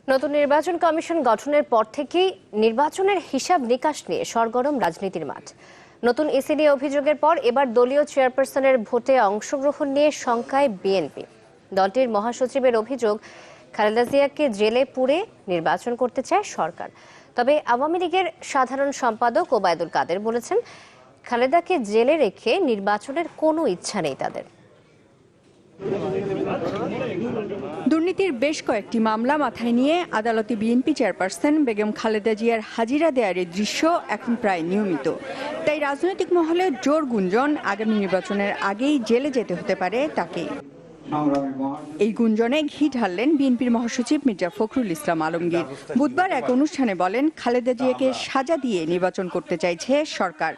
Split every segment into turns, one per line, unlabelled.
নতুন নির্বাচন কমিশন গঠনের পর থেকেই নির্বাচনের হিসাব নিকাশ নিয়ে সরগরম রাজনীতির মাঠ। নতুন ইসি নিয়ে অভিযোগের পর এবার দলীয় চেয়ারপারসনের ভোটে অংশগ্রহণ নিয়ে শঙ্কায় বিএনপি। দলটির মহাসচিবের অভিযোগ, খালেদা জিয়াকে জেলে পুরে নির্বাচন করতে চায় সরকার। তবে আওয়ামী লীগের সাধারণ সম্পাদক ওবায়দুল কাদের বলেছেন, খালেদাকে জেলে রেখে নির্বাচনের কোনো ইচ্ছা নেই তাদের।
দুর্নীতির বেশ কয়েকটি মামলা মাথায় নিয়ে আদালতে বিএনপি চেয়ারপারসন বেগম খালেদা জিয়ার হাজিরা দেওয়ার দৃশ্য এখন প্রায় নিয়মিত। তাই রাজনৈতিক মহলে জোর গুঞ্জন, আগামী নির্বাচনের আগেই জেলে যেতে হতে পারে তাকে। এই গুঞ্জনে ঘি ঢাললেন বিএনপির মহাসচিব মির্জা ফখরুল ইসলাম আলমগীর। বুধবার এক অনুষ্ঠানে বলেন, খালেদা জিয়াকে সাজা দিয়ে নির্বাচন করতে চাইছে সরকার।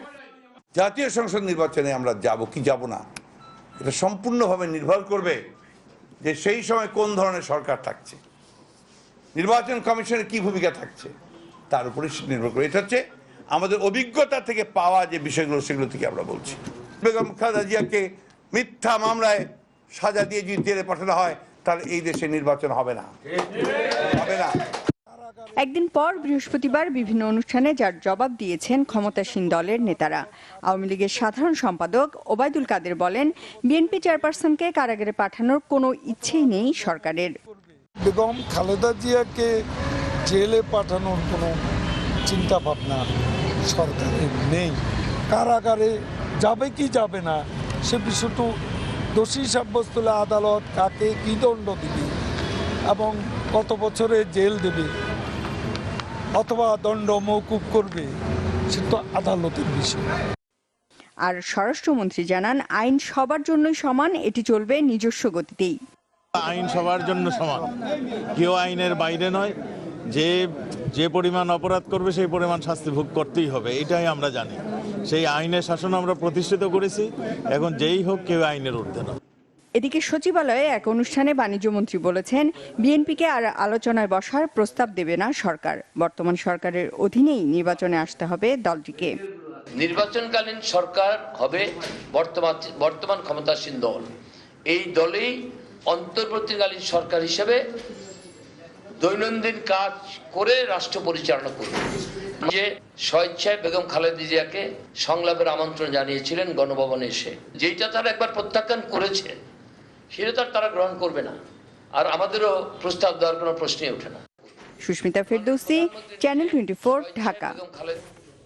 জাতীয় সংসদ নির্বাচনে আমরা যাব কি যাব না, এটা সম্পূর্ণভাবে নির্ভর করবে যে সেই সময় কোন ধরনের সরকার থাকছে, নির্বাচন কমিশনের কি ভূমিকা থাকছে, তার উপরে নির্ভর করে। এটা হচ্ছে আমাদের অভিজ্ঞতা থেকে পাওয়া যে বিষয়গুলো, সেগুলো থেকে আমরা বলছি। বেগম খালেদা জিয়াকে মিথ্যা মামলায় সাজা দিয়ে যদি জেলে পাঠানো হয়, তাহলে এই দেশে নির্বাচন হবে না।
একদিন পর বৃহস্পতিবার বিভিন্ন অনুষ্ঠানে যার জবাব দিয়েছেন ক্ষমতাসীন দলের নেতারা। আওয়ামী লীগের সাধারণ সম্পাদক ওবায়দুল কাদের বলেন, বিএনপি চেয়ারপারসনকে কারাগারে পাঠানোর কোনো ইচ্ছেই নেই সরকারের।
বেগম খালেদা জিয়াকে জেলে পাঠানোর কোনো চিন্তা ভাবনা সরকারের নেই। কারাগারে যাবে কি যাবে না সে বিষয়টি দোষী সাব্যস্ত হলে আদালত কাকে কি দণ্ড দিবে এবং কত বছরে জেল দেবে অথবা দণ্ড মওকুফ করবে, সে তো আদালতের বিষয়।
আর স্বরাষ্ট্রমন্ত্রী জানান, আইন সবার জন্যই সমান, এটি চলবে নিজস্ব গতিতেই।
আইন সবার জন্য সমান, কেউ আইনের বাইরে নয়। যে পরিমাণ অপরাধ করবে সেই পরিমাণ শাস্তি ভোগ করতেই হবে, এটাই আমরা জানি। সেই আইনের শাসন আমরা প্রতিষ্ঠিত করেছি, এখন যেই হোক কেউ আইনের ঊর্ধ্বে নয়।
এদিকে সচিবালয়ে এক অনুষ্ঠানে বাণিজ্যমন্ত্রী বলেছেন, বিএনপিকে আর আলোচনায় বসার প্রস্তাব দেবে না সরকার। বর্তমান সরকারের অধীনেই নির্বাচনে আসতে হবে দলটিকে।
নির্বাচনকালীন সরকার হবে বর্তমান ক্ষমতাসীন দল। এই দলেই অন্তর্বর্তীকালীন সরকার হিসেবে দৈনন্দিন কাজ করে রাষ্ট্র পরিচালনা করবে। যে স্বেচ্ছায় বেগম খালেদা জিয়াকে সংলাপের আমন্ত্রণ জানিয়েছিলেন গণভবনে এসে, যেটা তারা একবার প্রত্যাখ্যান করেছে, সেটা তারা গ্রহণ করবে না। আর আমাদেরও প্রস্তাব দেওয়ার কোনো প্রশ্নই ওঠে না।
সুস্মিতা ফেরদৌসী, চ্যানেল 24, ঢাকা।